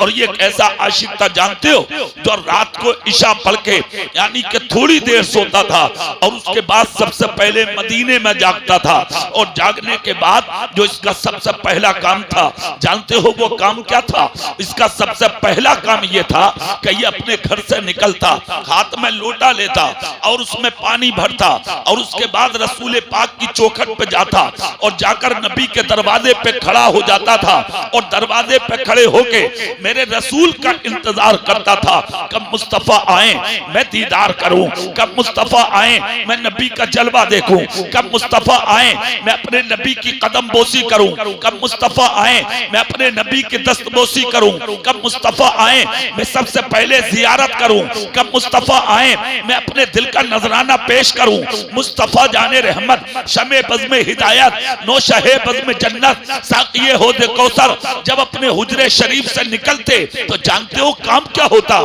और ये ऐसा आशिक था जानते हो, जो रात को इशा पढ़ के यानी कि थोड़ी देर सोता था और उसके बाद सबसे पहले मदीने में जागता था, और जागने के बाद जो इसका सबसे पहला काम था जानते हो वो काम क्या था? इसका सबसे पहला काम ये था कि ये अपने घर से निकलता, हाथ में लोटा लेता और उसमें पानी भरता, और उसके बाद रसूल पाक की चौखट पे जाता और जाकर नबी के दरवाजे पे खड़ा हो जाता था, और दरवाजे पे खड़े होके मेरे रसूल का इंतजार करता था, कब मुस्तफा आए मैं दीदार करूं, कब मुस्तफा आए मैं नबी का जलवा देखूं, कब मुस्तफा आए मैं अपने नबी की कदम बोसी करूं, कब मुस्तफा आए मैं अपने नबी की दस्तबोसी करूं, कब मुस्तफा आए मैं सबसे पहले जियारत करूं, कब मुस्तफा आए मैं अपने दिल का नजराना पेश करूं। मुस्तफा जाने रहमत शमे बज़्म हिदायत नौशहे बज़्म जन्नत साक़िए होदे कौसर जब अपने हुजरे शरीफ से निकलते तो जानते हो काम क्या होता?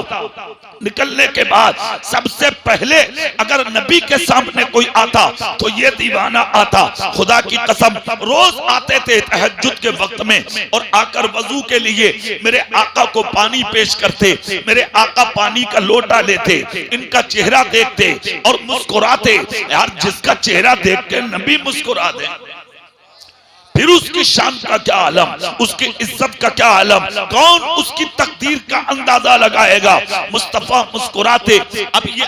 निकलने के बाद सबसे पहले अगर नबी के सामने कोई आता तो ये दीवाना आता, खुदा की कसम रोज आते थे तहज्जुद के वक्त में, और आकर वजू के लिए मेरे आका को पानी पेश करते, मेरे आका पानी का लोटा लेते, इनका चेहरा देखते और मुस्कुराते। यार जिसका चेहरा देख के नबी मुस्कुरा दे फिर उसकी शान का क्या आलम, उसकी इज्जत का क्या आलम, कौन उसकी तकदीर का अंदाजा लगाएगा? मुस्तफा मुस्कुराते। अब ये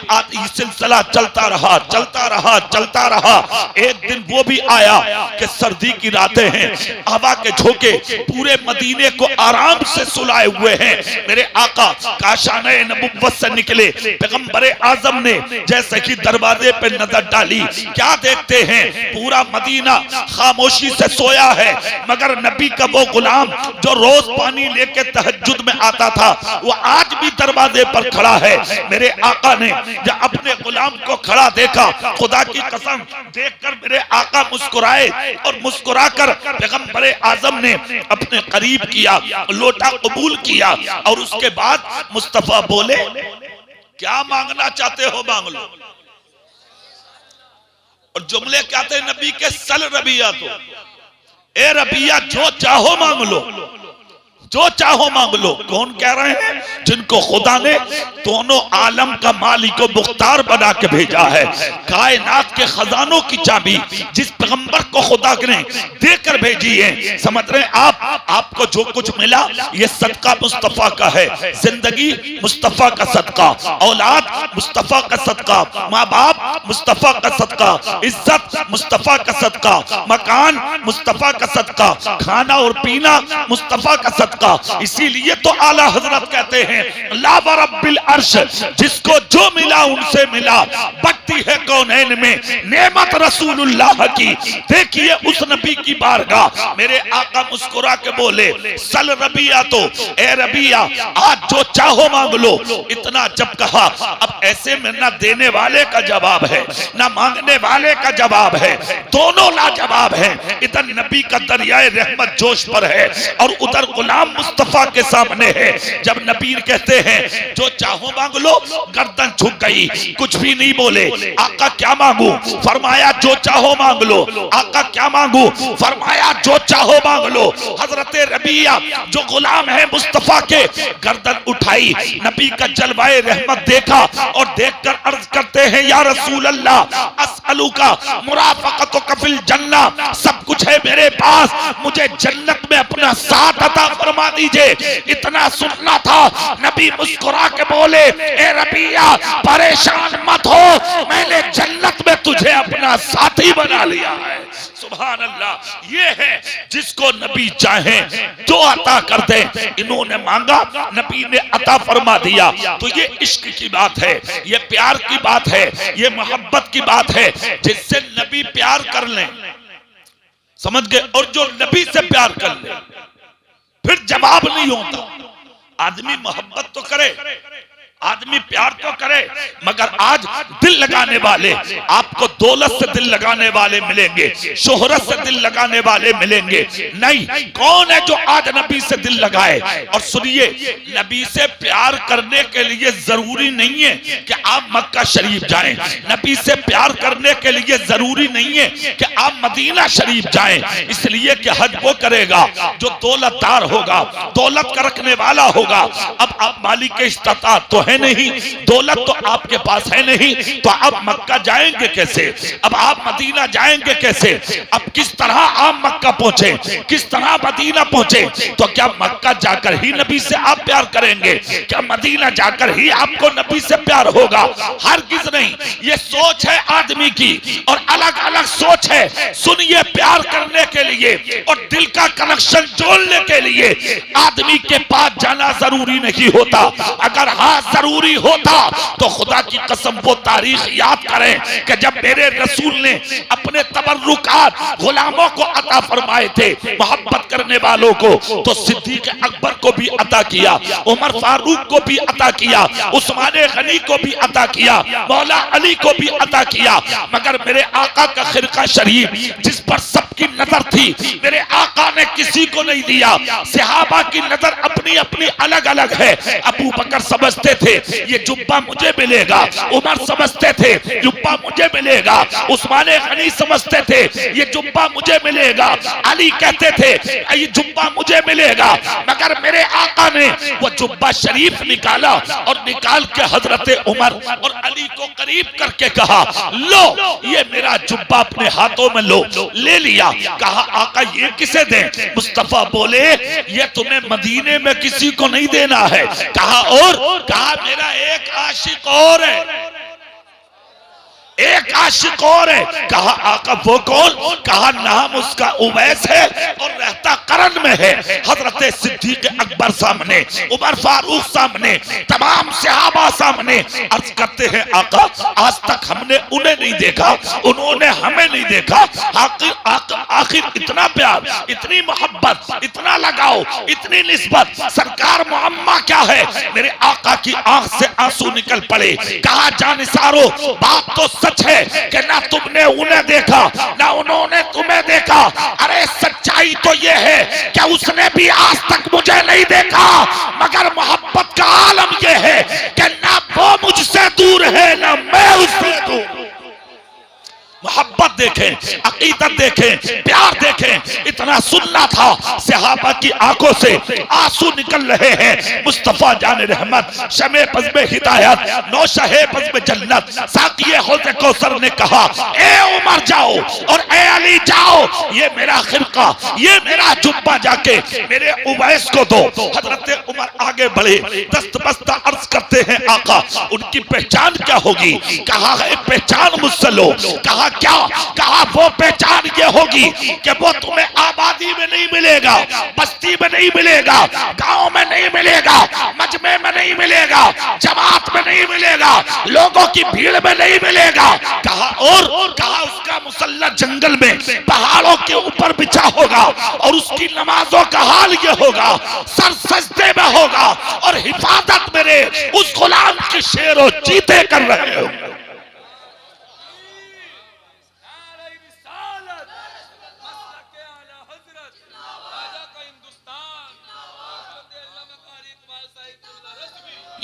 सिलसिला चलता रहा चलता रहा चलता रहा। एक दिन वो भी आया कि सर्दी की रातें हैं, हवा के झोंके पूरे मदीने को आराम से सुलाए हुए हैं। मेरे आका काशाने नबुव्वत से निकले पैगंबर आजम ने जैसे कि दरवाजे पे नजर डाली, क्या देखते हैं? पूरा मदीना खामोशी से सोया है, मगर नबी का वो गुलाम जो रोज पानी लेके तहज्जुद में आता था वो आज भी दरवाजे पर खड़ा है। मेरे आका ने जब अपने गुलाम को खड़ा देखा, खुदा की कसम देखकर मेरे आका मुस्कुराए, और मुस्कुराकर पैगंबर आजम ने अपने करीब किया, लोटा कबूल किया, और उसके बाद मुस्तफा बोले क्या मांगना चाहते हो मांग लो। और जुमले क्या थे नबी के? सल रबिया, तो ए रबिया जो चाहो मांग लो, जो चाहो मांग लो। कौन कह रहे हैं? जिनको खुदा ने दोनों आलम का मालिक व मुख्तार बना के भेजा है, कायनात के खजानों की चाबी जिस पैगंबर को खुदा ने देकर भेजी है। समझ रहे हैं आप? आपको जो कुछ मिला ये सदका मुस्तफा का है, जिंदगी मुस्तफा का सदका, औलाद मुस्तफा का सदका, माँ बाप मुस्तफा का सदका, इज्जत मुस्तफा का सदका, मकान मुस्तफा का सदका, खाना और पीना मुस्तफा का सदका। इसीलिए तो आला हजरत कहते हैं ला रब्बिल अर्श, जिसको जो मिला उनसे मिला, बढ़ती है कौनैन में नेमत रसूलुल्लाह की। देखिए उस नबी की बारगाह। मेरे आका मुस्कुरा के बोले सल रबिया, तो ए रबिया आज जो चाहो मांग लो। इतना जब कहा, अब ऐसे में ना देने वाले का जवाब है ना मांगने वाले का जवाब है, दोनों लाजवाब है। इधर नबी का दरियाए रहमत जोश पर है और उधर गुलाम मुस्तफा के सामने है। जब नबी कहते हैं जो चाहो मांग लो, गर्दन झुक गई, कुछ भी नहीं बोले। आका क्या मांगू? फरमाया जो चाहो मांग लो। आका क्या मांगू? फरमाया जो चाहो मांग लो। हजरत रबिया जो गुलाम है मुस्तफा के, गर्दन उठाई, नबी का जलवाए रहमत देखा और देखकर अर्ज करते हैं या रसूल अल्लाह अस्अलुका मुराफक़तुका फिल जन्ना, सब कुछ है मेरे पास, मुझे जन्नत में अपना साथ अता फरमा दीजिए। इतना सुनना था। नबी मुस्कुरा के बोले ए रबिया परेशान मत हो, मैंने जन्नत में तुझे अपना साथी बना लिया है। सुभान अल्लाह। ये है जिसको नबी चाहे जो अता कर दे। इन्होंने मांगा, नबी ने अता फरमा दिया। तो ये इश्क की बात है, ये प्यार की बात है, ये मोहब्बत की बात है, जिससे नबी प्यार कर ले। समझ गए? और जो नबी से प्यार कर ले फिर जवाब नहीं होता। आदमी मोहब्बत तो करे, आदमी प्यार तो करे, मगर आज दिल लगाने वाले आपको दौलत से दिल लगाने वाले मिलेंगे, शोहरत से दिल लगाने वाले मिलेंगे नहीं। कौन है जो आज नबी से दिल लगाए? और सुनिए, नबी से प्यार करने के लिए जरूरी नहीं है कि आप मक्का शरीफ जाएं, नबी से प्यार करने के लिए जरूरी नहीं है कि आप मदीना शरीफ जाएं, इसलिए कि हज वो करेगा जो दौलतदार होगा, दौलत का रखने वाला होगा। अब आप मालिक के इस्तातात तो है नहीं, दौलत तो आपके पास है नहीं, तो आप मक्का जाएंगे कैसे? अब आप मदीना जाएंगे कैसे? अब किस तरह आप मक्का पहुंचे, किस तरह मदीना पहुंचे? तो क्या मक्का जाकर ही नबी से आप प्यार करेंगे? क्या मदीना जाकर ही आपको नबी से प्यार होगा? हरगिज़ नहीं। ये सोच है आदमी की और अलग अलग सोच है। सुनिए, प्यार करने के लिए और दिल का कनेक्शन जोड़ने के लिए आदमी के पास जाना जरूरी नहीं होता। अगर हाँ जरूरी होता तो खुदा की कसम वो तारीख याद करें कि जब मेरे रसूल ने अपने तबर्रुकात गुलामों को अता फरमाए थे, मोहब्बत करने वालों को, तो सिद्दीक अकबर को भी अता किया, उमर फारूक को भी अता किया, उस्मान गनी को भी अता किया, मौला अली को भी अता किया। मगर मेरे आका का खिरका शरीफ जिस पर सबकी नजर थी, मेरे आका ने किसी को नहीं दिया। सहाबा की नजर अपनी अपनी अलग अलग है। अबू बकर समझते थे ये जुब्बा मुझे मिलेगा, उमर समझते थे जुब्बा मुझे मिलेगा, उस्मान गनी समझते थे ये जुब्बा मुझे मिलेगा, अली कहते थे ये जुब्बा मुझे मिलेगा। मगर मेरे आका ने वो जुब्बा शरीफ निकाला और निकाल के हजरत उमर और अली को करीब करके कहा, लो ये मेरा जुब्बा अपने हाथों में लो। ले लिया। कहा आका ये किसे दें? मुस्तफा बोले ये तुम्हें मदीने में किसी को नहीं देना है। कहा और? कहा मेरा एक आशिक और है, एक आशिक और है। कहा आका वो कौन? कहा नाम उसका उवैस है और रहता करन में है। हजरत सिद्दीक अकबर सामने, उमर फारूक सामने, तमाम सहाबा सामने अर्ज करते हैं आका आज तक हमने उन्हें नहीं देखा, उन्होंने हमें नहीं देखा। आखिर इतना प्यार, इतनी मोहब्बत, इतना लगाव, इतनी निस्बत, सरकार मुअम्मा क्या है? मेरे आका की आंख से आंसू निकल पड़े। कहा जानिसारो बात तो सच है कि ना तुमने उन्हें देखा ना उन्होंने तुम्हें देखा। अरे सच्चाई तो ये है कि उसने भी आज तक मुझे नहीं देखा, मगर मोहब्बत का आलम ये है कि ना वो मुझसे दूर है ना मैं उससे दूर। मोहब्बत देखें, अकीदत देखें, प्यार देखें। इतना सुनना था, सहाबा की आंखों से आंसू निकल रहे हैं। मुस्तफा जाने रहमत, शमे पज़्मे हिदायत, नौशहे पज़्मे जन्नत, साक़िए हौज़े कौसर ने कहा ए उमर जाओ और ए अली जाओ, ये मेरा खिरका, ये मेरा जुब्बा जाके मेरे उवैस को दो। हजरत उमर आगे बढ़े, दस्तबस्ता अर्ज करते हैं आका उनकी पहचान क्या होगी? कहा है पहचान मुझसे लो। कहा क्या? कहा वो पहचान ये होगी कि वो तुम्हें आबादी में नहीं मिलेगा, बस्ती में नहीं मिलेगा, गांव में नहीं मिलेगा, मजमे में नहीं मिलेगा, जमात में नहीं मिलेगा, लोगों की भीड़ में नहीं मिलेगा। कहा और? कहा उसका मुसल्ला जंगल में पहाड़ों के ऊपर बिछा होगा और उसकी नमाजों का हाल ये होगा सर सजदे में होगा और हिफाजत मेरे उस गुलाम के शेर और चीते कर रहे हो।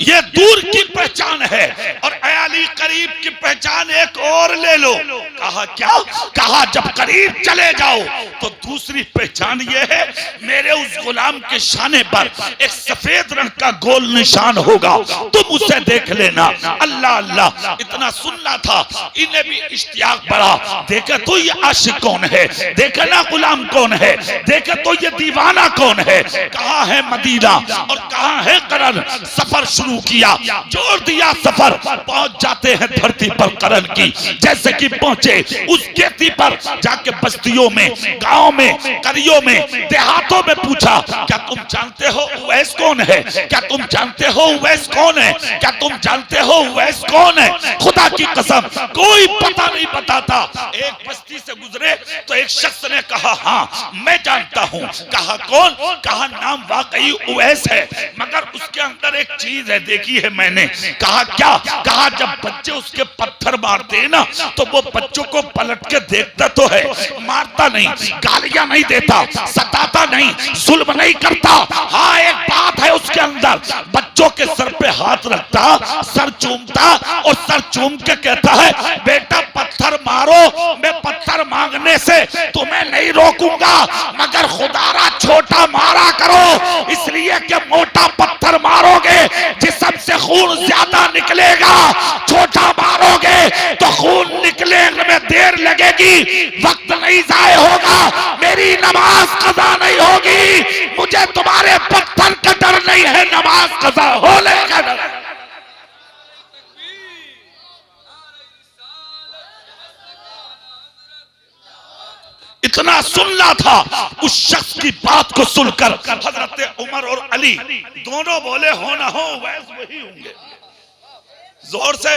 ये दूर की पहचान है और अली करीब की पहचान एक और ले लो। कहा क्या? कहा जब करीब चले जाओ तो दूसरी पहचान ये है मेरे उस गुलाम के शाने पर एक सफेद रंग का गोल निशान होगा, तुम उसे देख लेना। अल्लाह अल्लाह, इतना सुनना था, इन्हें भी इश्तियाक बढ़ा। देखे तो ये आशिक कौन है, देखे ना गुलाम कौन है, देखे तो ये दीवाना कौन है। कहाँ है मदीना और कहाँ है करन। सफर शुरू किया, जोड़ दिया सफर, पहुंच जाते हैं धरती पर करन की। जैसे कि पहुंचे उस खेती पर जाके बस्तियों में गांव में, करियों में, देहातों में पूछा, क्या तुम जानते हो उवैस कौन है? क्या तुम जानते हो उवैस कौन है? क्या तुम जानते हो उवैस कौन है? खुदा की कसम कोई पता नहीं बताता। एक बस्ती से गुजरे तो एक शख्स ने कहा, हाँ मैं जानता हूँ। कहा कौन? कहा नाम वाकई उवैस है, मगर उसके अंदर एक चीज है, देखी है मैंने। कहा क्या? कहा जब बच्चे उसके पत्थर मारते हैं ना, तो वो बच्चों को पलट के देखता तो है, मारता नहीं, गालियां नहीं देता, सताता नहीं, जुल्म नहीं करता। हाँ एक बात है उसके अंदर, बच्चों के सर पे हाथ रखता, सर चूमता और सर चूम के कहता है, बेटा पत्थर मारो, मैं पत्थर मांगने से तुम्हें नहीं रोकूंगा, मगर खुदारा छोटा मारा करो, इसलिए कि मोटा पत्थर मारोगे जिस्म से खून ज्यादा निकलेगा, छोटा मारोगे तो खून निकले में देर लगेगी, वक्त नहीं जाए होगा, मेरी नमाज कज़ा नहीं होगी। मुझे तुम्हारे पत्थर का डर नहीं है, नमाज कज़ा होने का डर। इतना सुनना था। उस शख्स की बात को सुनकर हजरत उमर और अली दोनों बोले, हो ना हो वैस वही होंगे। जोर से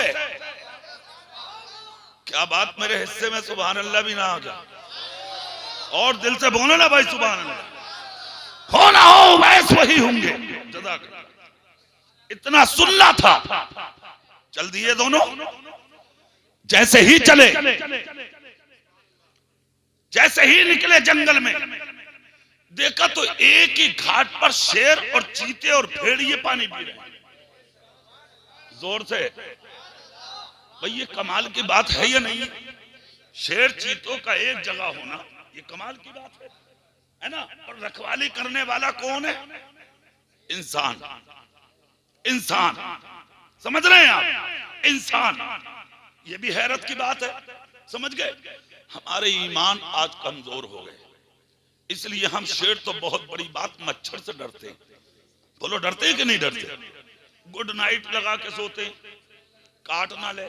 क्या बात, मेरे हिस्से में सुभान अल्लाह भी ना आ जाए, और दिल से बोलो ना भाई सुभान अल्लाह। हो ना हो वैस वही होंगे। इतना सुनना था, चल दिए दोनों। जैसे ही चले, जैसे ही निकले जंगल में, देखा तो एक ही घाट पर शेर और चीते और भेड़िए पानी पी रहे हैं। जोर से भाई, ये कमाल की बात है या नहीं? शेर चीतों का एक जगह होना ये कमाल की बात है ना? और रखवाली करने वाला कौन है? इंसान। इंसान, समझ रहे हैं आप? इंसान। ये भी हैरत की बात है, समझ गए? हमारे ईमान आज कमजोर हो गए, इसलिए हम शेर तो बहुत बड़ी बात, मच्छर से डरते हैं। बोलो डरते हैं कि नहीं डरते? गुड नाइट लगा के सोते, काट ना ले,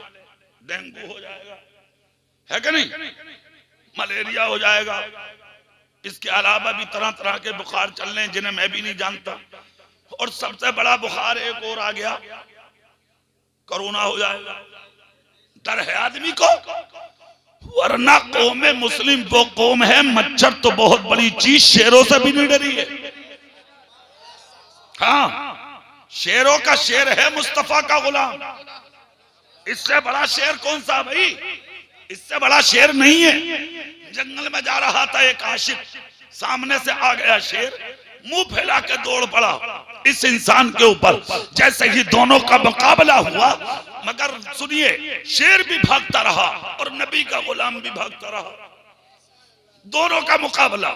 डेंगू हो जाएगा, है कि नहीं? मलेरिया हो जाएगा। इसके अलावा भी तरह तरह के बुखार चल रहे हैं जिन्हें मैं भी नहीं जानता। और सबसे बड़ा बुखार एक और आ गया, कोरोना हो जाएगा। डर है आदमी को, वरना कौम मुस्लिम वो कौम है, मच्छर तो बहुत बड़ी चीज, शेरों से भी नहीं डरी है। हाँ, शेरों का शेर है मुस्तफा का गुलाम। इससे बड़ा शेर कौन सा भाई? इससे बड़ा शेर नहीं है। जंगल में जा रहा था एक आशिक, सामने से आ गया शेर, मुंह फैला के दौड़ पड़ा इस इंसान के ऊपर। जैसे ही दोनों का मुकाबला हुआ, मगर सुनिए, शेर भी भागता रहा और नबी का गुलाम भी भागता रहा। दोनों का मुकाबला।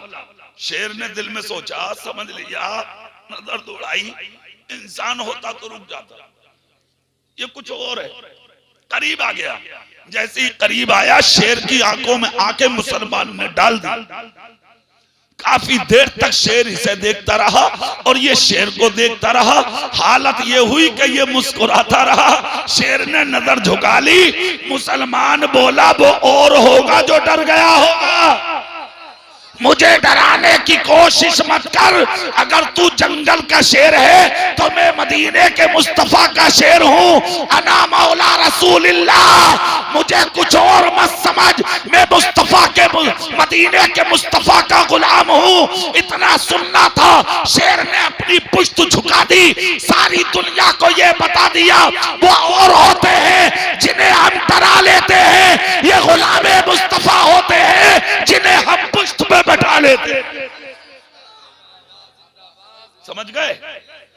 शेर ने दिल में सोचा, समझ लिया, नजर दौड़ाई, इंसान होता तो रुक जाता, ये कुछ और है। करीब आ गया, जैसे ही करीब आया, शेर की आंखों में आंखें मुसलमान ने डाल दी। काफी देर तक शेर इसे देखता रहा और ये शेर को देखता रहा। हालत ये हुई कि ये मुस्कुराता रहा। शेर ने नजर झुका ली। मुसलमान बोला, वो और होगा जो डर गया होगा, मुझे डराने की कोशिश मत कर। अगर तू जंगल का शेर है तो मैं मदीने के मुस्तफा का शेर हूँ। अना मौला रसूलिल्लाह, मुझे कुछ और मत समझ, मैं मुस्तफा के, मदीने के मुस्तफा का गुलाम हूँ। इतना सुनना था। शेर ने अपनी पुश्त झुका दी, सारी दुनिया को ये बता दिया, वो और होते हैं जिन्हें हम डरा लेते हैं, ये गुलाम मुस्तफा होते हैं जिन्हें हम पुश्त पे बैठा लेते। समझ गए?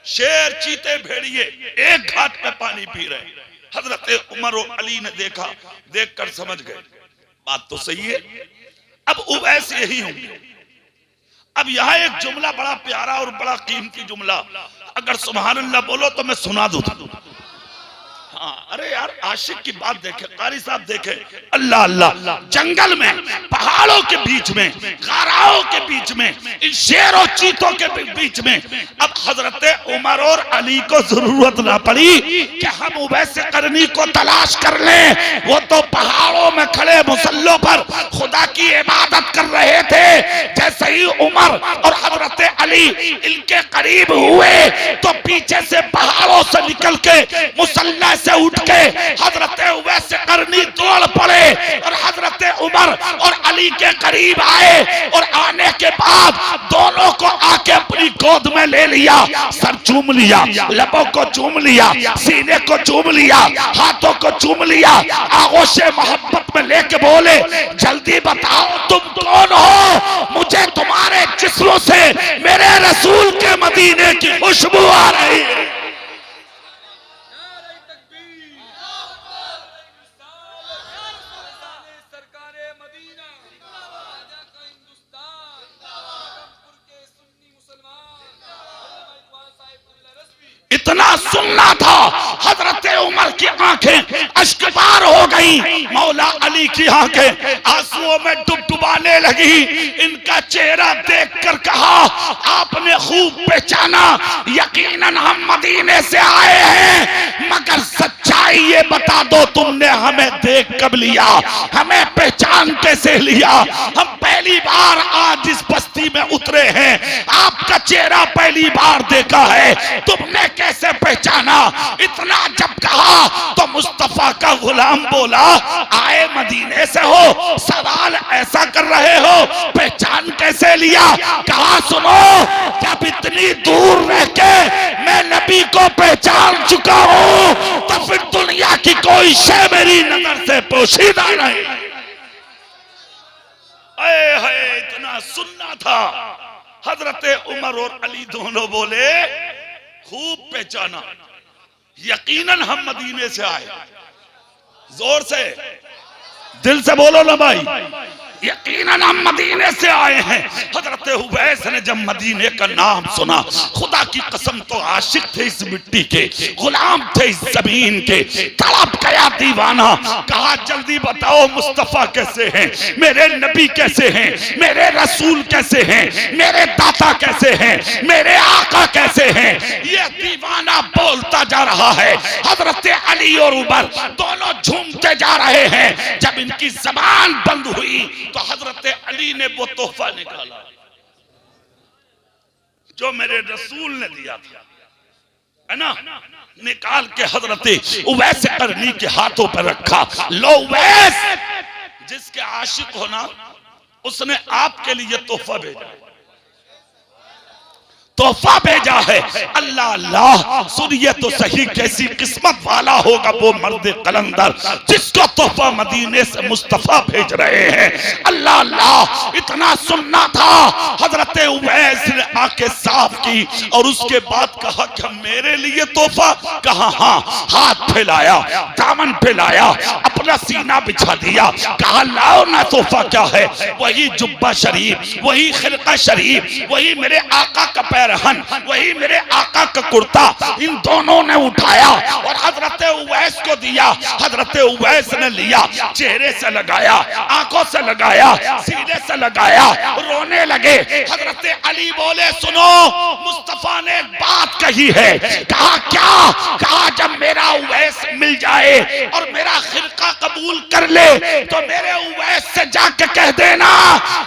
शेर चीते भेड़िए एक घाट पे पानी पी रहे। हजरत उमर और अली ने देखा, देखकर समझ गए बात तो सही है। अब उवैस यही होंगे। अब यहाँ एक जुमला बड़ा प्यारा और बड़ा कीमती जुमला, अगर सुभान अल्लाह बोलो तो मैं सुना दूं। हाँ, अरे यार आशिक की बात देखे, कारी साहब देखे, अल्लाह अल्लाह, जंगल में, पहाड़ों के बीच में, गाराओं के बीच में, इन शेरों चीतों के बीच में, अब हजरत उमर और अली को जरूरत ना पड़ी कि हम उवैस करनी को तलाश कर लें। वो तो पहाड़ों में खड़े मुसल्लों पर खुदा की इबादत कर रहे थे। जैसे ही उमर और हजरत अली इनके करीब हुए तो पीछे से पहाड़ों से निकल के मुसल्ला से उठ के हजरत उवैस करनी दौड़ पड़े और हजरत उमर और अली के करीब आए और आने के बाद दोनों को आके अपनी गोद में ले लिया, सर चूम लिया, लबों को चूम लिया, सीने को चूम लिया, हाथों को चूम लिया, आगोश मोहब्बत में लेके बोले जल्दी बताओ तुम कौन हो, मुझे तुम्हारे जिस्मों से मेरे रसूल के मदीने की खुशबू आ रही है। इतना सुनना था, हजरत उमर की आंखें अश्कबार हो गई, मौला अली की आंखें आंसुओं में डुबडुबाने लगी। इनका चेहरा देखकर कहा आपने खूब पहचाना, यकीनन हम मदीने से आए हैं, मगर सच्चाई ये बता दो तुमने हमें देख कब लिया, हमें पहचान कैसे लिया? हम पहली बार आज इस बस्ती में उतरे हैं, आपका चेहरा पहली बार देखा है, तुमने कैसे पहचाना? इतना जब कहा तो मुस्तफा का गुलाम बोला आए मदीने से हो, सवाल ऐसा कर रहे हो, पहचान कैसे लिया? कहा सुनो, जब इतनी दूर रह के मैं नबी को पहचान चुका हूं तो फिर दुनिया की कोई शय मेरी नजर से पोशीदा नहीं। है इतना सुनना था। हजरत उमर और अली दोनों बोले खूब पहचाना, यकीनन हम मदीने से आए। जोर से दिल से बोलो ना भाई, यकीनन हम मदीने से आए हैं। हजरत उवैस ने जब मदीने का नाम सुना, खुदा की कसम तो आशिक थे इस मिट्टी के, गुलाम थे इस जमीन के, तड़प गया दीवाना। कहा जल्दी बताओ मुस्तफा कैसे हैं, मेरे नबी कैसे हैं, मेरे रसूल कैसे हैं, मेरे दाता कैसे हैं, मेरे आका कैसे हैं? ये दीवाना बोलता जा रहा है। हजरत अली और उमर दोनों झूमते जा रहे हैं। जब इनकी जबान बंद हुई तो हजरत अली ने वो तोहफा निकाला जो मेरे रसूल ने दिया था, है ना, निकाल के हजरत उवैस करनी के हाथों पर रखा। लो उवैस, जिसके आशिक होना उसने आपके लिए तोहफा भेजा, तोहफा भेजा है। अल्लाह अल्लाह, सुनिए तो सही कैसी किस्मत वाला होगा वो मर्द कलंदर जिसको तोहफा मदीने से मुस्तफा भेज रहे हैं। अल्लाह अल्लाह, इतना सुनना था। हजरत उवैस ने आंखें साफ की और उसके बाद कहा कि मेरे लिए तोहफा? कहा हाँ। हाथ फैलाया, दामन फैलाया, अपना सीना बिछा दिया, कहा लाओ ना तोहफा क्या है? वही जुब्बा शरीफ, वही खिलका शरीफ, वही मेरे आका का पैरहन, वही मेरे आका का कुर्ता। इन दोनों ने उठाया और हजरत उवैस को दिया। हजरत उवैस ने लिया, चेहरे से लगाया, आंखों से लगाया, सीने से लगाया, रोने लगे। हजरत अली बोले सुनो, मुस्तफा ने एक बात कही है। कहा क्या? कहा जब मेरा उवैस मिल जाए और मेरा खिरका कबूल कर ले तो मेरे उवैस से जाके कह देना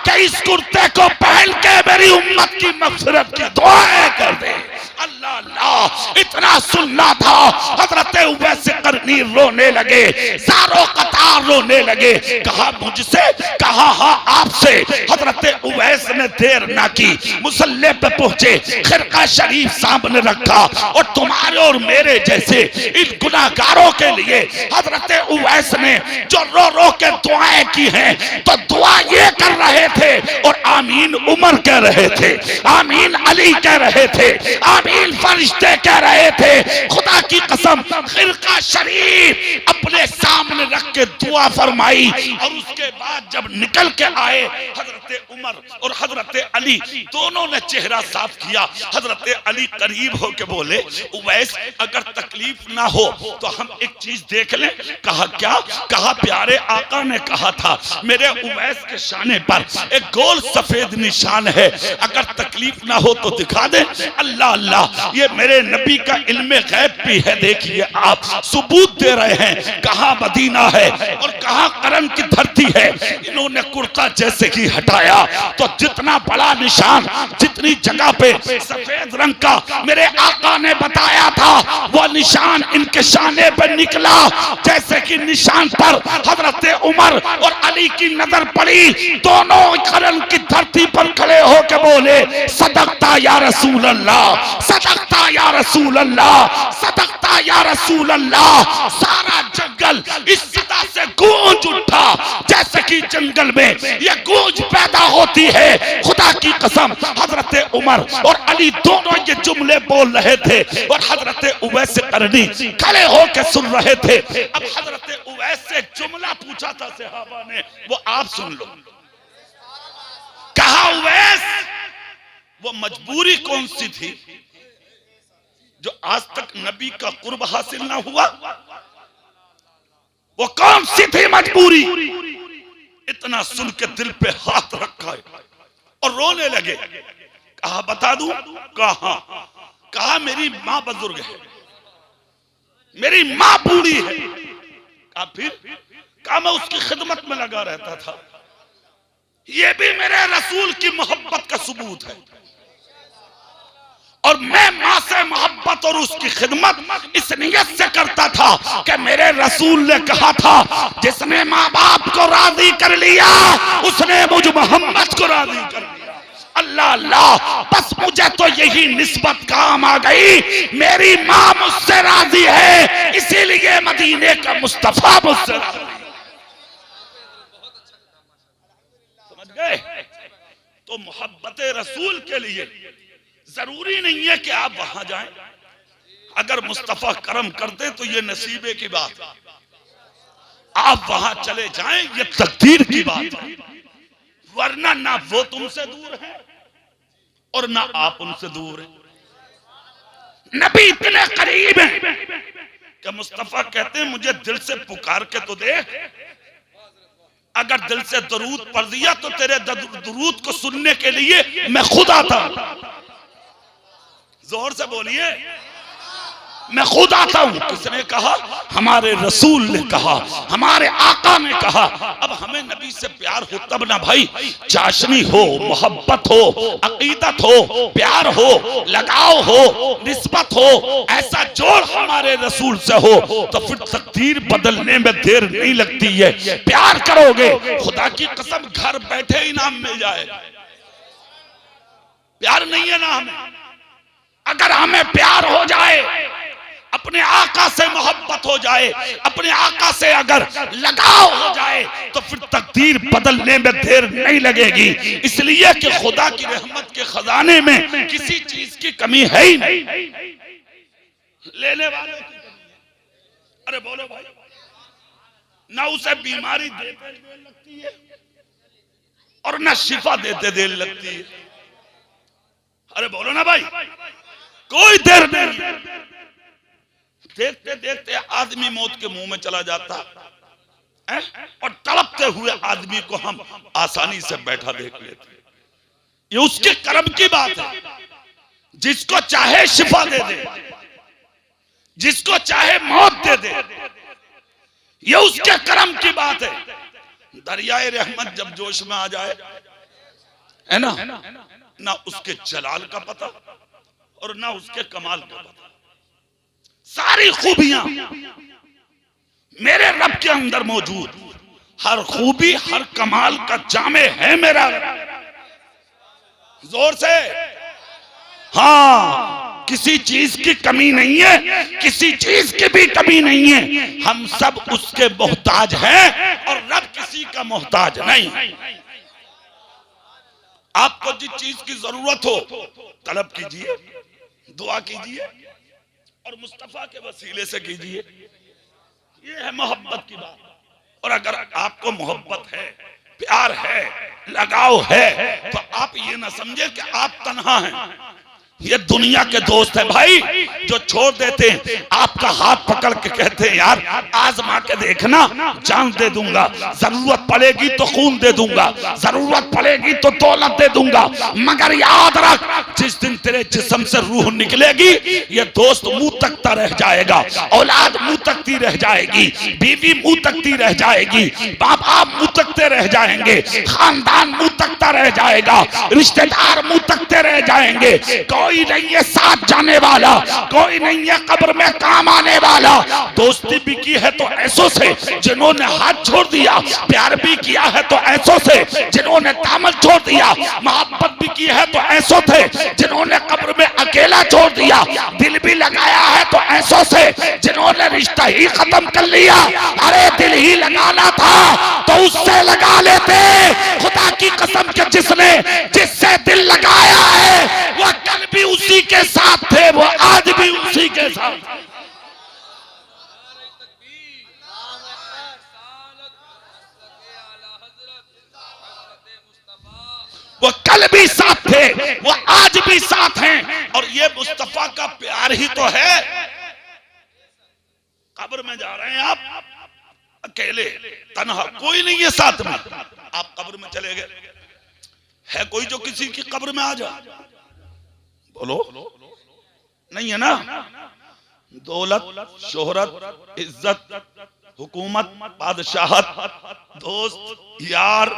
कि इस कुर्ते को पहन के मेरी उम्मत की मग़फ़िरत की दुआएं कर दे। अल्लाह अल्लाह, इतना सुनना था। हजरत उवैस करनी रोने लगे, सारों कतार रोने लगे। कहा मुझसे? कहा हाँ आपसे। हजरत उवैस ने देर ना की, मुसल्ले पे पहुंचे, खिरका शरीफ सामने रखा और तुम्हारे और मेरे जैसे इन गुनाहगारों के लिए हजरत उवैस ने जो रो रो के दुआएं की हैं, तो दुआ ये कर रहे थे और आमीन उमर कह रहे थे, आमीन अली कह रहे थे, आमीन फरिश्ते कह रहे थे खुदा की कसम खिरका शरीफ अपने सामने रख के दुआ फरमाई और उसके बाद जब निकल के आए हजरत उमर और हजरत अली दोनों ने चेहरा साफ किया। हजरत अली करीब होके बोले उवैस अगर तकलीफ ना हो तो हम एक चीज देख लें। कहा क्या? कहा प्यारे आका ने कहा था मेरे उवैस के शाने पर एक गोल सफेद निशान है, अगर तकलीफ ना हो तो दिखा दे। अल्लाह अल्लाह, ये मेरे नबी का इल्मे गैब भी है। देखिए आप सबूत दे रहे हैं कहाँ मदीना है और कहाँ करम की धरती है। इन्होंने कुर्ता जैसे कि हटाया तो जितना बड़ा निशान जितनी जगह पे सफेद रंग का मेरे आका ने बताया था वो निशान इनके शाने पर निकला। जैसे कि निशान पर हजरत उमर और अली की नजर पड़ी, दोनों करम की धरती पर खड़े होकर बोले सदकता या रसूल अल्लाह, सदकता या रसूल अल्लाह, सदकता या रसूल अल्लाह। सारा जंगल इस सदा से गूंज उठा जैसे कि जंगल में ये गूंज पैदा होती है। खुदा की कसम हजरत उमर और अली दोनों ये जुमले बोल रहे थे और हजरत उवैस करनी खड़े होकर सुन रहे थे। अब हजरत उवैस से जुमला पूछा था सहाबा ने, वो आप सुन लो। कहा उवैस वो मजबूरी कौन सी थी जो आज तक नबी का कुर्ब हासिल ना हुआ? वो कौन सी थी मजबूरी? इतना सुन के दिल पे हाथ रखा है और रोने लगे। कहा बता दूं? कहा कहा मेरी मां बुजुर्ग है, मेरी मां बूढ़ी है। कहा फिर? कहा मैं उसकी खिदमत में लगा रहता था। ये भी मेरे रसूल की मोहब्बत का सबूत है और मैं मां से मोहब्बत और उसकी खिदमत इस नियत से करता था कि मेरे रसूल ने कहा था जिसने माँ बाप को राजी कर लिया उसने मुझ मोहम्मद को राजी कर लिया। अल्लाह अल्लाह, बस मुझे तो यही निस्बत काम आ गई, मेरी माँ मुझसे राजी है इसीलिए मदीने का मुस्तफा मुझसे राजी। समझ गए? तो मोहब्बत रसूल के लिए जरूरी नहीं है कि आप वहां जाएं। अगर मुस्तफा करम करते तो ये नसीबे की बात, आप वहां चले जाएं ये तकदीर की बात है। वरना ना वो तुमसे दूर है और ना आप उनसे दूर है। नबी इतने करीब हैं कि मुस्तफा कहते हैं मुझे दिल से पुकार के तो देख, अगर दिल से दरूद पढ़ दिया तो तेरे दरूद को सुनने के लिए मैं खुद आता हूं। जोर से बोलिए, मैं खुद आता हूं। किसने कहा? हमारे रसूल ने कहा, हमारे आका ने कहा। अब हमें नबी से प्यार हो तब ना भाई, चाशनी हो, मोहब्बत हो, अकीदत हो, प्यार हो, लगाव हो, निस्बत हो, ऐसा जोड़ हमारे रसूल से हो तो फिर तकदीर बदलने में देर नहीं लगती है। प्यार करोगे खुदा की कसम घर बैठे इनाम मिल जाए। प्यार नहीं है ना हमें? अगर हमें प्यार हो जाए, अपने आका से मोहब्बत हो जाए, अपने आका से अगर लगाव हो जाए तो फिर तकदीर बदलने में देर नहीं लगेगी। इसलिए कि खुदा की रहमत के खजाने में किसी चीज की कमी है ही नहीं। लेने वालों की कमी है। अरे बोलो भाई, ना उसे बीमारी देते देर लगती है और ना शिफा देते देर लगती है। अरे बोलो ना भाई, कोई देर नहीं। देखते देखते आदमी मौत के मुंह में चला जाता है और तड़पते हुए आदमी को हम आसानी से बैठा देख लेते। ये उसके कर्म की बात है। जिसको चाहे शिफा दे दे, जिसको चाहे मौत दे दे, ये उसके कर्म की बात है। दरियाए रहमत जब जोश में आ जाए है ना उसके जलाल का पता और ना उसके कमाल का पता। सारी खूबियां मेरे रब के अंदर मौजूद, हर खूबी हर कमाल का जामे है मेरा। जोर से हाँ, किसी चीज की कमी नहीं है, किसी चीज की भी कमी नहीं है। हम सब उसके मोहताज हैं और रब किसी का मोहताज नहीं। आपको जिस चीज की जरूरत हो तलब कीजिए, दुआ कीजिए और मुस्तफा के वसीले से कीजिए। ये है मोहब्बत की बात। और अगर आपको मोहब्बत है, प्यार है, लगाव है, तो आप ये ना समझे कि आप तन्हा हैं। ये दुनिया के दोस्त है भाई, जो छोड़ देते हैं, आपका हाथ पकड़ के कहते हैं यार आजमा के देखना, जान दे दूंगा, जरूरत पड़ेगी तो खून दे दूंगा, जरूरत पड़ेगी तो दौलत दे दूंगा, मगर याद रख जिस दिन तेरे जिस्म से रूह निकलेगी, ये दोस्त मुंह तकता रह जाएगा, औलाद मुंह तकती रह जाएगी, बीवी मुंह तकती रह जाएगी, बाप आप मुंह तकते रह जाएंगे, खानदान मुंह तकता रह जाएगा, रिश्तेदार मुंह तकते रह जाएंगे। कोई नहीं है साथ जाने वाला, कोई नहीं है कब्र में काम आने वाला। दोस्ती भी की है तो ऐसों से जिन्होंने हाथ छोड़ दिया, प्यार भी किया है तो ऐसों से जिन्होंने दामन छोड़ दिया, मोहब्बत भी की है तो ऐसों थे जिन्होंने कब्र में अकेला छोड़ दिया, दिल भी लगाया है तो ऐसों से जिन्होंने रिश्ता ही खत्म कर लिया। अरे दिल ही लगाना था तो उससे लगा लेते, खुदा की कसम के जिससे दिल लगाया है वो कल भी उसी के साथ थे, वो आज भी उसी के साथ। वो कल भी साथ थे, वो आज भी साथ हैं। और ये मुस्तफा का प्यार ही तो है। कब्र में जा रहे हैं आप अकेले, तन्हा, कोई नहीं है साथ में, आप कब्र में चले गए। है कोई जो किसी की कब्र में आ जाए? बोलो, नहीं है ना। दौलत, शोहरत, इज्जत, हुकूमत, बादशाहत, दोस्त, यार,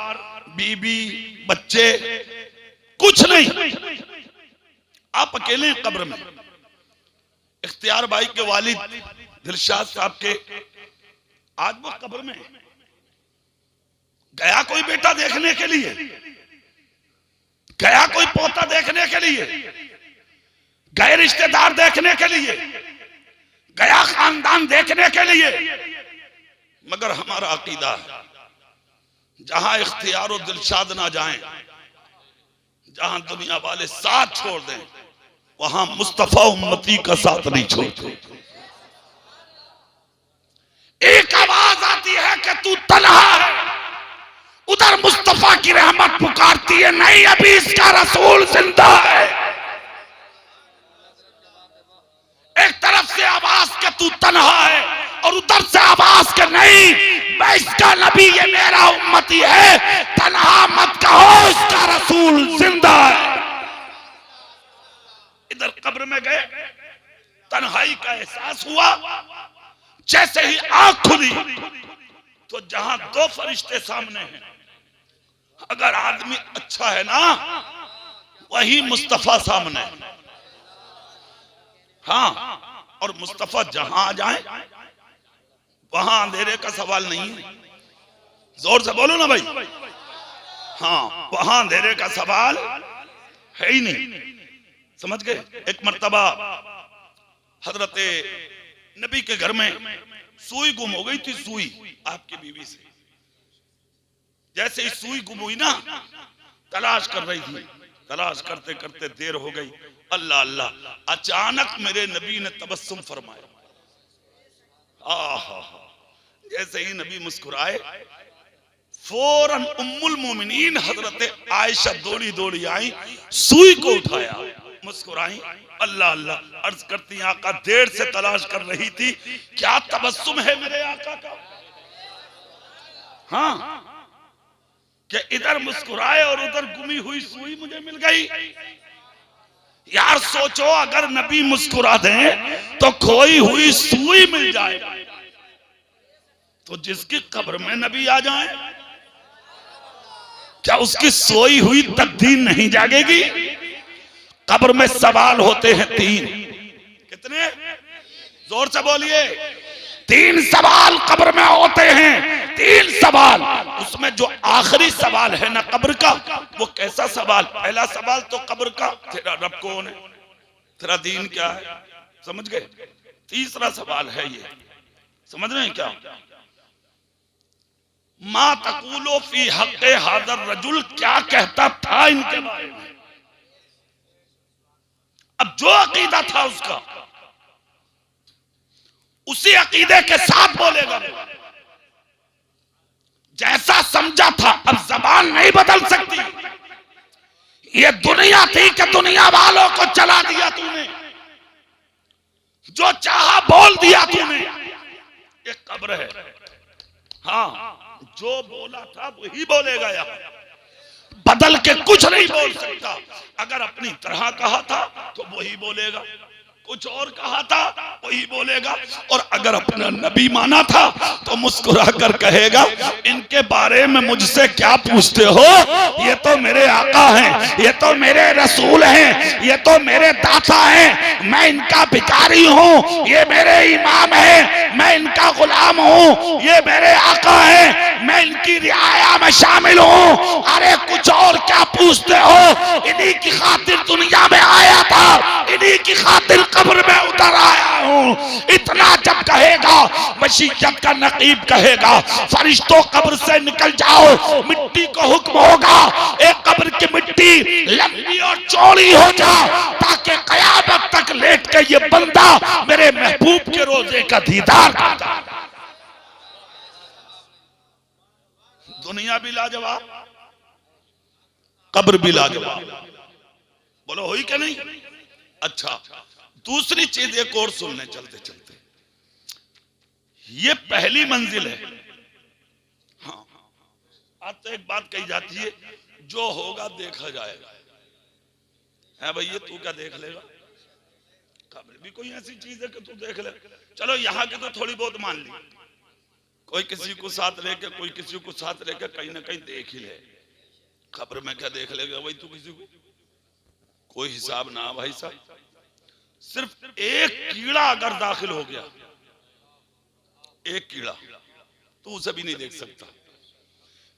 बीबी, बच्चे, कुछ नहीं, आप अकेले हैं कब्र में। इख्तियार भाई के वालिद दिलशाद साहब के आज वो कब्र में। गया कोई बेटा देखने के लिए, गया कोई पोता देखने के लिए, गए रिश्तेदार देखने के लिए, गया खानदान देखने के लिए। मगर हमारा अकीदा है जहां इख्तियार और दिलशाद ना जाएं, जहां दुनिया वाले साथ छोड़ दें, वहां मुस्तफा उम्मती का साथ नहीं छोड़ते। एक आवाज आती है कि तू तन्हा है, उधर मुस्तफा की रहमत पुकारती है, नहीं अभी इसका रसूल जिंदा है। एक तरफ से आवाज के तू तन्हा है और उधर से आवाज के नहीं मैं इसका नबी, ये मेरा उम्मती है, तन्हा मत कहो, इसका रसूल जिंदा है। इधर कब्र में गए, तन्हाई का एहसास हुआ। जैसे ही आंख खुली तो जहां दो फरिश्ते सामने हैं, अगर आदमी अच्छा है ना, वही मुस्तफा सामने। हाँ, और मुस्तफा जहां आ जाए वहां अंधेरे का सवाल नहीं है। जोर से बोलो ना भाई। हाँ, वहां अंधेरे का सवाल है ही नहीं। समझ गए? एक मर्तबा हजरते नबी के घर में सुई गुम हो गई थी, सुई आपकी बीवी से। जैसे ही सुई गुम हुई ना, तलाश कर रही थी, तलाश करते करते देर हो गई। अल्लाह अल्लाह, अचानक मेरे नबी ने तबस्सुम फरमाया। आहा, जैसे ही नबी मुस्कुराए, फौरन उम्मुल मोमिनीन हजरत आयशा दौड़ी दौड़ी आई, सुई को उठाया, मुस्कुराई। अल्लाह अल्लाह, अर्ज करती आका देर से तलाश कर रही थी, क्या तबस्सुम है मेरे आका का। हाँ, कि इधर मुस्कुराए और उधर गुमी हुई सुई मुझे मिल गई। यार सोचो, अगर नबी मुस्कुरा दें तो खोई हुई सुई मिल जाए, तो जिसकी कब्र में नबी आ जाए, क्या उसकी सोई हुई तकदीर नहीं जागेगी? कब्र में सवाल होते हैं तीन। कितने? जोर से बोलिए। तीन सवाल कब्र में होते हैं, तीन सवाल। उसमें जो आखिरी सवाल है ना कब्र का, वो कैसा सवाल? पहला सवाल तो कब्र का, तेरा रब कौन है, तेरा दीन क्या है, समझ गए? तीसरा सवाल है ये, समझ रहे हैं क्या? मा तकूलो फी हक़्क़े हाज़र रजुल, क्या कहता था इनके बारे में। अब जो अकीदा था उसका, उसी अकीदे के साथ बोलेगा। जैसा समझा था, अब जबान नहीं बदल सकती। ये दुनिया थी कि दुनिया वालों को चला दिया तूने, जो चाहा बोल दिया तूने। एक कब्र है, हाँ, जो बोला था वही बोलेगा। यहाँ बदल के कुछ नहीं बोल सकता। अगर अपनी तरह कहा था तो वही बोलेगा, कुछ और कहा था वही बोलेगा। और अगर अपना नबी माना था तो मुस्कुरा कर कहेगा, इनके बारे में मुझसे क्या पूछते हो, ये तो मेरे आका हैं, ये तो मेरे रसूल हैं, ये तो मेरे दाता हैं, मैं इनका भिखारी हूँ, ये मेरे इमाम हैं, मैं इनका गुलाम हूँ, ये मेरे आका हैं, मैं इनकी रियाया में शामिल हूँ। अरे कुछ और क्या पूछते हो, इन्हीं की खातिर दुनिया में आया था, इन्हीं की खातिर कब्र में उतर आया हूं। इतना जब कहेगा, मशीयत का नकीब कहेगा, फरिश्तों कब्र से निकल जाओ, मिट्टी को हुक्म होगा, एक कब्र की मिट्टी लंबी और चौड़ी हो जा, ताकि कयामत तक लेट के ये बंदा मेरे महबूब के रोजे का दीदार करता। दुनिया भी लाजवाब, कब्र भी लाजवाब। बोलो हुई क्या नहीं? अच्छा, दूसरी चीज एक और सुनने चलते चलते, ये पहली मंजिल है। हाँ, आज तो एक बात कही जाती है, जो होगा देखा जाएगा। है भैया, तू क्या देख लेगा? कब्र भी कोई ऐसी चीज है कि तू देख ले? चलो यहाँ के तो थोड़ी बहुत मान ली, कोई किसी को साथ लेके, कोई किसी को साथ लेके कहीं ना कहीं देख ही ले। कब्र में क्या देख लेगा भाई तू किसी को? कोई हिसाब ना भाई साहब। सिर्फ एक कीड़ा अगर दाखिल हो गया, एक कीड़ा, तो उसे भी नहीं देख सकता।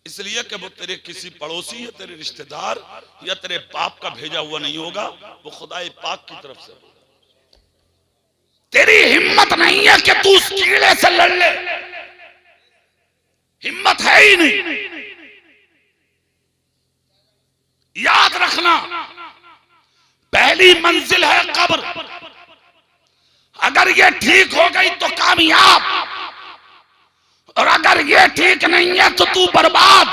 इसलिए कि वो तेरे किसी पड़ोसी या तेरे रिश्तेदार या तेरे बाप का भेजा हुआ नहीं होगा, वो खुदाए पाक की तरफ से। तेरी हिम्मत नहीं है कि तू उस कीड़े से लड़ ले, हिम्मत है ही नहीं। याद रखना, पहली मंजिल है कब्र। अगर ये ठीक हो गई तो कामयाब, और अगर ये ठीक नहीं है तो तू बर्बाद।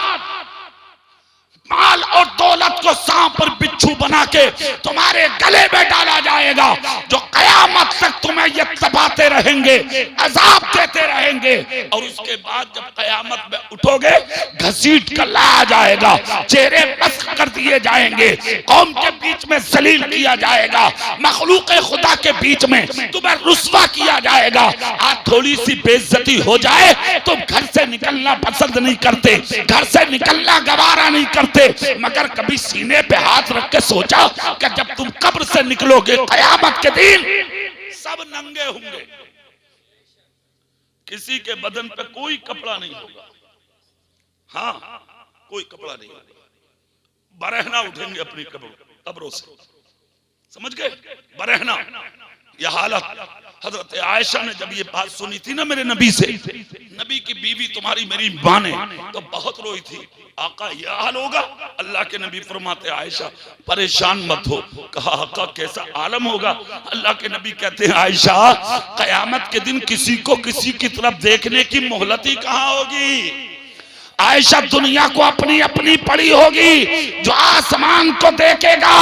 माल और दौलत को सांप और बिच्छू बना के तुम्हारे गले में डाला जाएगा, जो कयामत तक तुम्हें ये तपाते रहेंगे, अजाब देते रहेंगे। और उसके बाद जब कयामत में उठोगे, घसीट कर लाया जाएगा, चेहरे मस्क कर दिए जाएंगे, कौम के बीच में जलील किया जाएगा, मखलूक खुदा के बीच में तुम्हें रुस्वा किया जाएगा। आज थोड़ी सी बेइज्जती हो जाए, तुम घर से निकलना पसंद नहीं करते, घर से निकलना गवारा नहीं करते, मगर कभी सीने पे हाथ रख के सोचा कि जब तुम कब्र से निकलोगे कयामत के दिन, सब नंगे होंगे, किसी के बदन पे कोई कपड़ा नहीं होगा। हाँ, कोई कपड़ा नहीं होगा, बरहना उठेंगे अपनी कब्रों से, समझ गए? बरहना। यह हालत हजरत आयशा ने जब ये बात सुनी थी ना मेरे नबी से, नबी की बीवी तुम्हारी मेरी मां ने, तो बहुत रोई थी। आका यह हाल होगा? अल्लाह के नबी फरमाते, आयशा परेशान मत हो। कहा आका कैसा आलम होगा? अल्लाह के नबी कहते हैं, आयशा कयामत के दिन किसी को किसी की तरफ देखने की मोहलत ही कहां होगी। आयशा दुनिया को अपनी अपनी पड़ी होगी। जो आसमान को देखेगा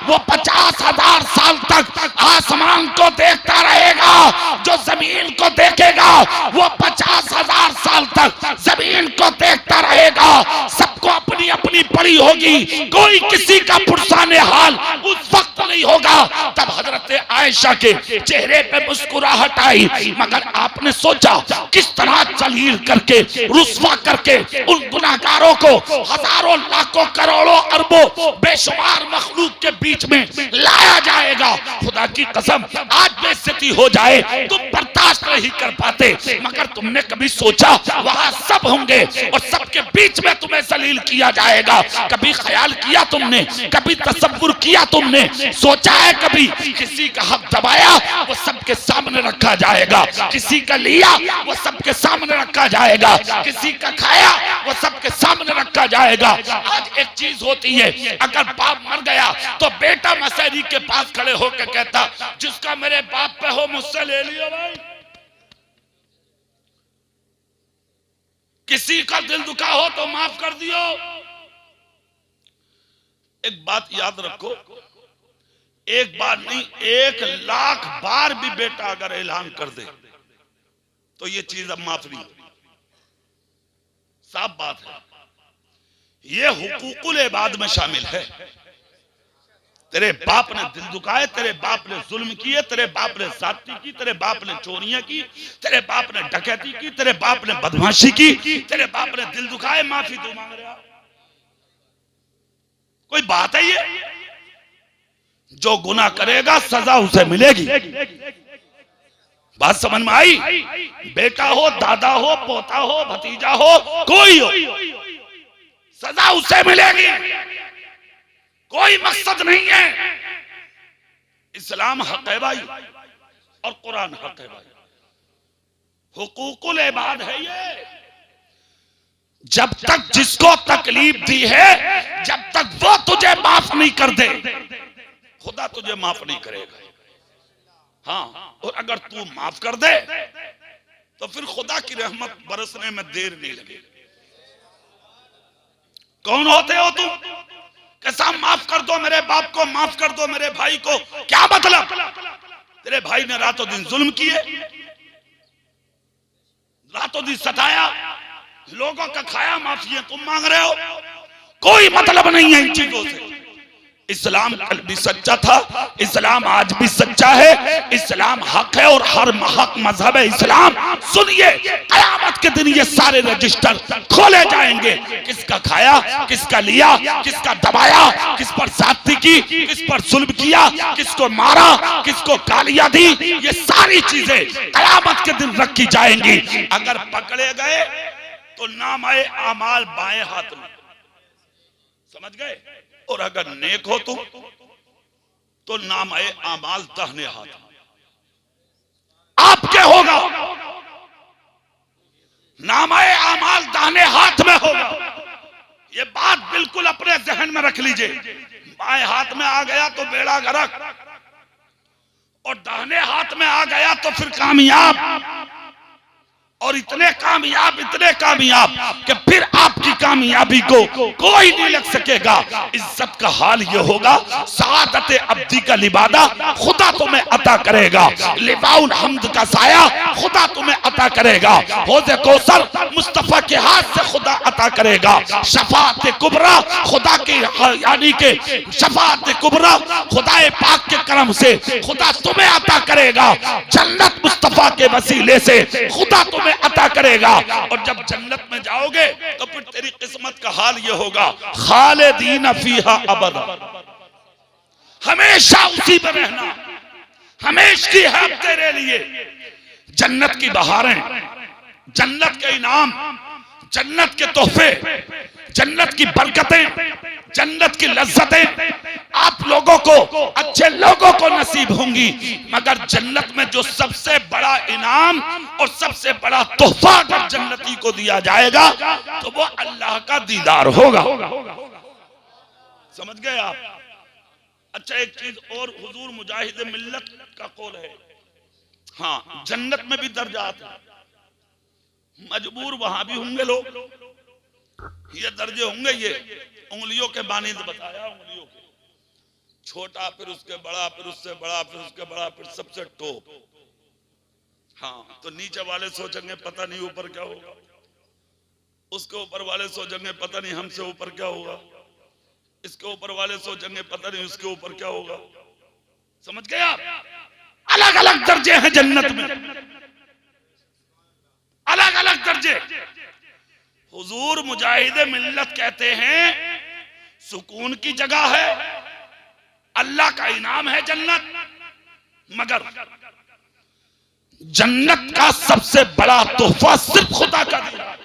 वो 50,000 साल तक आसमान को देखता रहेगा, जो जमीन को देखेगा वो 50,000 साल तक जमीन को देखता रहेगा। सबको अपनी अपनी पड़ी होगी, कोई किसी का पुरसाने हाल उस वक्त नहीं होगा। तब हजरत आयशा के चेहरे पे मुस्कुराहट आई, मगर आपने सोचा किस तरह जलील करके, रुस्वा करके उन गुनाहगारों को हजारों लाखों करोड़ों अरबों बेशुमार मखलूक के बीच में लाया जाएगा। खुदा की कसम, आज बेइज्जती हो जाए तुम बर्दाश्त नहीं कर पाते, मगर तुमने कभी सोचा वहां सब होंगे और सबके बीच में तुम्हें जलील किया जाएगा? कभी ख्याल किया तुमने? कभी तसव्वुर किया तुमने? सोचा है कभी किसी का हक दबाया वो सबके सामने रखा रखा जाएगा, किसी का लिया वो सबके सामने रखा जाएगा, किसी का खाया वो सबके सामने रखा जाएगा। आज एक चीज होती है, अगर बाप मर गया तो बेटा मसहरी के पास खड़े होकर कहता जिसका मेरे बाप पे हो मुझसे ले लियो भाई। किसी का दिल दुखा हो तो माफ कर दियो। एक बात याद रखो, एक बार नहीं 1,00,000 बार भी बेटा अगर ऐलान कर दे तो ये चीज अब माफ नहीं। साफ बात है, ये हुकूकुल इबाद में शामिल है। तेरे बाप ने दिल दुखाए, तेरे बाप ने जुल्म किए, तेरे बाप ने ज़्यादती की, तेरे बाप ने चोरियां की, तेरे बाप ने डकैती की, तेरे बाप ने बदमाशी की, तेरे बाप ने दिल दुखाए, माफी तू मांग रहा। कोई बात है ये? जो गुनाह करेगा सजा उसे मिलेगी। बात समझ में आई? बेटा हो, दादा हो, पोता हो, भतीजा हो, कोई हो, सजा उसे मिलेगी। कोई मकसद नहीं है। इस्लाम हक है भाई और कुरान हक है भाई। हुकूकुल इबाद है ये। जब तक जिसको तकलीफ दी है, जब तक वो तुझे माफ नहीं कर दे, खुदा तुझे माफ नहीं करेगा। हाँ, और अगर तू माफ कर दे तो फिर खुदा की रहमत बरसने में देर नहीं लगेगी। कौन होते हो तुम? कैसा माफ कर दो मेरे बाप को, माफ कर दो मेरे भाई को, क्या मतलब? तेरे भाई ने रातों दिन जुल्म किए, रातों दिन सताया, लोगों का खाया, माफिया तुम मांग रहे हो। कोई मतलब नहीं है इन चीजों से। इस्लाम कल भी सच्चा था, इस्लाम आज भी सच्चा है। इस्लाम हक है और हर हक मजहब है इस्लाम। सुनिए, क़यामत के दिन ये सारे रजिस्टर खोले जाएंगे। किसका खाया, किसका लिया, किसका दबाया, किस पर ज़्यादती की, किस पर जुल्म किया, किसको मारा, किसको गालियां दी, ये सारी चीजें क़यामत के दिन रखी जाएंगी। अगर पकड़े गए तो नामाए आमाल बाएं हाथ में, समझ गए? और अगर नेक हो तुम तो नामाए आमाल दाहिने हाथ में आपके होगा। नामाए आमाल दाहिने हाथ में होगा। ये बात बिल्कुल अपने जहन में रख लीजिए। बाएं हाथ में आ गया तो बेड़ा गर्क, और दाहिने हाथ में आ गया तो फिर कामयाब। और इतने कामयाब कि फिर आपकी कामयाबी को कोई नहीं लग सकेगा। इज्जत का हाल ये होगा, सआदत अब्दी का लिबादा खुदा तुम्हें अता करेगा, लिबाउल हम्द का साया खुदा तुम्हें अता करेगा, हौज़े कौसर मुस्तफा के हाथ से खुदा अता करेगा, शफाअत कुबरा खुदा की यानी के शफाअत कुबरा खुदाए पाक के करम से खुदा तुम्हें अता करेगा। जन्नत मुस्तफा के वसीले से खुदा तुम्हें अता करेगा। और जब जन्नत में जाओगे तो फिर तेरी किस्मत का हाल ये होगा, खालिदीन फीहा अबदा, हमेशा उसी में रहना, हमेशा है तेरे लिए। जन्नत की बहारें, जन्नत के इनाम, जन्नत के तोहफे, जन्नत की बरकतें, जन्नत की लज्जतें आप लोगों को, अच्छे लोगों को नसीब होंगी। मगर जन्नत में जो सबसे बड़ा इनाम और सबसे बड़ा तोहफा अगर जन्नती को दिया जाएगा तो वो अल्लाह का दीदार होगा। समझ गए आप? अच्छा, एक चीज और, हुजूर मुजाहिद मिल्लत का कौल है। हाँ, जन्नत में भी दर्जात है। मजबूर वहां भी होंगे लोग, ये दर्जे होंगे। ये उंगलियों के बानिद बताया, उंगलियों के छोटा, फिर उसके बड़ा, फिर उससे बड़ा, फिर उसके बड़ा, फिर सबसे टॉप। हाँ, तो नीचे वाले सोचेंगे पता नहीं ऊपर क्या होगा, उसके ऊपर वाले सोचेंगे पता नहीं हमसे ऊपर क्या होगा, इसके ऊपर वाले सोचेंगे पता नहीं उसके ऊपर क्या होगा। समझ गए आप? अलग अलग दर्जे हैं जन्नत में, अलग अलग दर्जे। हुजूर मुजाहिद मिल्लत कहते हैं सुकून की जगह है, अल्लाह का इनाम है जन्नत। मगर जन्नत का सबसे बड़ा तोहफा सिर्फ खुदा का दीदार,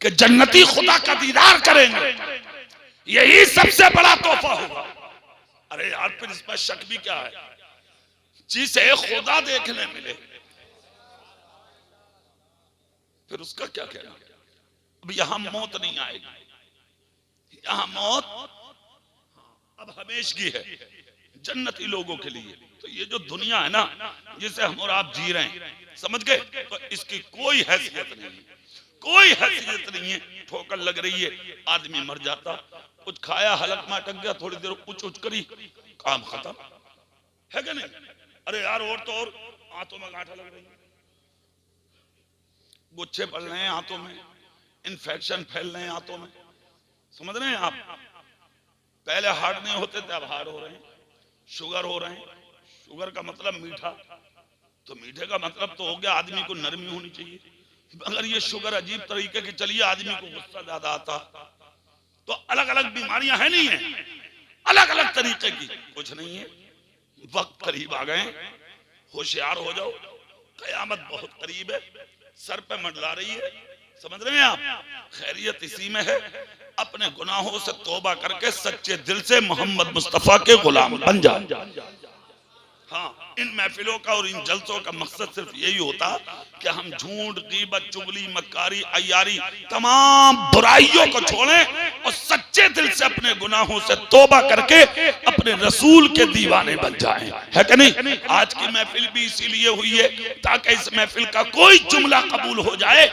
कि जन्नती खुदा का दीदार करेंगे, यही सबसे बड़ा तोहफा होगा। अरे यार, फिर इसमें शक भी क्या है? जिसे खुदा देखने मिले, फिर उसका क्या कहना। अब यहां मौत नहीं आएगी, यहां मौत अब हमेशगी है जन्नती लोगों के लिए। तो ये जो दुनिया है ना जिसे हम और आप जी रहे हैं, समझ गए, तो इसकी कोई हैसियत नहीं है, कोई हैसियत नहीं है। ठोकर लग रही है, आदमी मर जाता, कुछ खाया हलक में अटक गया, थोड़ी देर उच उच करी, काम खत्म, है क्या नहीं। अरे यार और तो और हाथों में गांठा लग रही है, गुच्छे पड़ रहे हैं हाथों में, इन्फेक्शन फैल रहे हैं हाथों में, समझ रहे हैं आप। पहले हार्ट नहीं होते थे, अब हार्ट हो रहे हैं, शुगर हो रहे हैं। शुगर का मतलब मीठा, तो मीठे का मतलब तो हो गया आदमी को नरमी होनी चाहिए। अगर ये शुगर अजीब तरीके की चलिए, आदमी को गुस्सा ज्यादा आता, तो अलग अलग बीमारियां हैं नहीं है, अलग अलग तरीके की, कुछ नहीं है। वक्त करीब आ गए, होशियार हो जाओ, कयामत बहुत करीब है, सर पे मंडला रही है, समझ रहे हैं आप। खैरियत इसी में है, अपने गुनाहों से तौबा करके सच्चे दिल से मोहम्मद मुस्तफा के गुलाम बन जाओ। हाँ, इन महफिलों का और इन जलसों का मकसद सिर्फ यही होता कि हम झूठ, गीबत, चुगली, मक्कारी, अय्यारी, तमाम बुराइयों को छोड़ें और सच्चे दिल से अपने गुनाहों से तौबा करके अपने रसूल के दीवाने बन जाएं, है कि नहीं। आज की महफिल भी इसीलिए हुई है ताकि इस महफिल का कोई जुमला कबूल हो जाए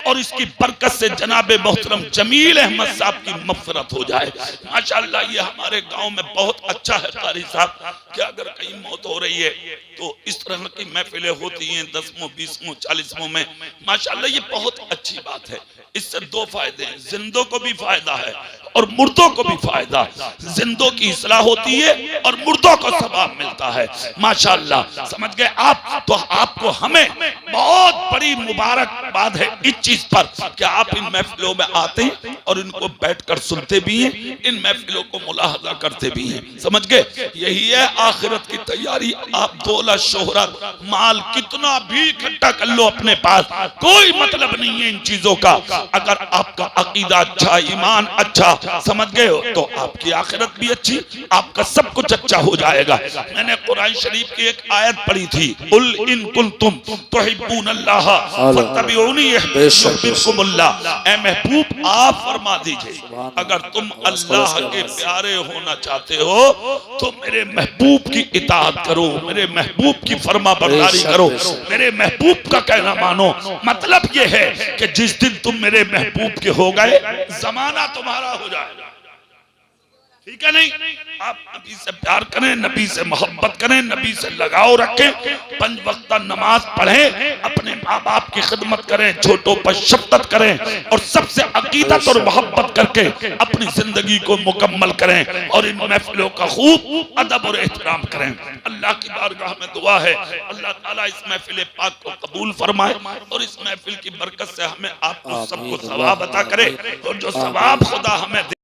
और इसकी बरकत से जनाब मोहतरम जमील अहमद साहब की मग़फ़िरत हो जाए। माशाअल्लाह, ये हमारे गाँव में बहुत अच्छा है कारी साहब कि अगर कहीं मौत हो रही है तो इस तरह की महफिलें होती हैं 10वें, 20वें, 40वें में। माशाअल्लाह, ये बहुत अच्छी बात है। इससे दो फायदे हैं, जिंदों को भी फायदा है और मुर्दों को भी फायदा। जिंदों की इस्लाह होती है और मुर्दों को सवाब मिलता है। माशाअल्लाह, समझ गए आप। तो आपको हमें बहुत बड़ी मुबारकबाद है इस चीज पर कि आप इन महफिलों में आते हैं और इनको बैठकर सुनते भी हैं, इन महफिलों को मुलाहजा करते भी हैं, समझ गए। यही है आखिरत की तैयारी। आप दौलत, शोहरत, माल कितना भी इकट्ठा कर लो अपने पास, कोई मतलब नहीं है इन चीजों का। अगर आपका अकीदा अच्छा, ईमान अच्छा, समझ गए हो, तो आपकी आखिरत भी अच्छी, आपका सब कुछ अच्छा हो जाएगा। मैंने कुरान शरीफ की एक आयत पढ़ी थी, कुल इन कुंतुम तुहिब्बूनल्लाह फत्तबिऊनी युहब्बिकुमुल्लाह। ऐ महबूब, आप फरमा दीजिए, अगर तुम अल्लाह के प्यारे होना चाहते हो तो मेरे महबूब की इताअत करो, मेरे महबूब की फरमा बरदारी करो, मेरे महबूब का कहना मानो। मतलब ये है कि जिस दिन तुम मेरे महबूब के हो गए, जमाना तुम्हारा हो जाएगा, ठीक है नहीं। आप नबी से प्यार करें, नबी से मोहब्बत करें, नबी से लगाव रखें, 5 वक्त नमाज पढ़ें, अपने माँ बाप की खिदमत करें, छोटों पर शफकत करें और सबसे अकीदत और मोहब्बत करके अपनी जिंदगी को मुकम्मल करें और इन महफिलों का खूब अदब और एहतराम करें। अल्लाह की बारगाह में दुआ है, अल्लाह ताला इस महफिल पाक को कबूल फरमाए और इस महफिल की बरकत से हमें आपको सबको सवाब अता करे और जो सवाब खुदा हमें